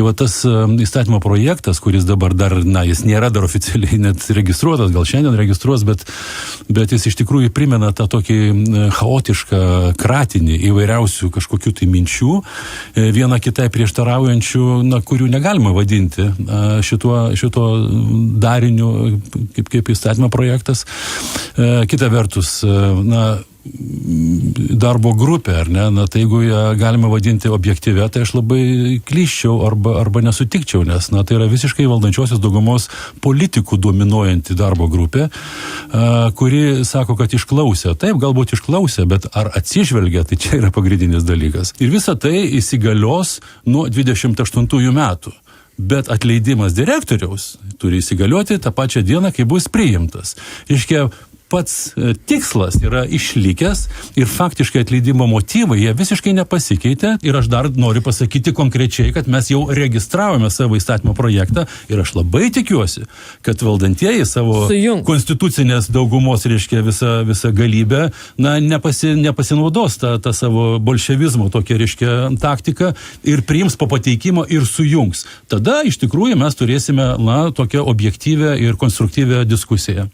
Va tas įstatymo projektas, kuris dabar dar, jis nėra dar oficialiai net registruotas, gal šiandien registruos, bet jis iš tikrųjų primena tą tokį chaotišką kratinį įvairiausių kažkokių tai minčių, viena kitai prieštaraujančių, kurių negalima vadinti šito dariniu kaip įstatymo projektas. Kita vertus, darbo grupė, ar ne? Tai jeigu ją galima vadinti objektyvę, tai aš labai klyščiau arba nesutikčiau, nes tai yra visiškai valdančiosios daugumos politikų dominuojanti darbo grupė, kuri sako, kad išklausė. Taip, galbūt išklausė, bet ar atsižvelgia, tai čia yra pagrindinis dalykas. Ir visa tai įsigalios nuo 28 metų. Bet atleidimas direktoriaus turi įsigalioti tą pačią dieną, kai bus priimtas. Iškia, pats tikslas yra išlikęs ir faktiškai atleidimo motyvai jie visiškai nepasikeitė. Ir aš dar noriu pasakyti konkrečiai, kad mes jau registravome savo įstatymo projektą ir aš labai tikiuosi, kad valdantieji savo konstitucinės daugumos, reiškia, visą galybę, nepasinaudos tą savo bolševizmo tokią, reiškia, taktiką ir priims po pateikimo ir sujungs. Tada iš tikrųjų mes turėsime tokią objektyvę ir konstruktyvę diskusiją.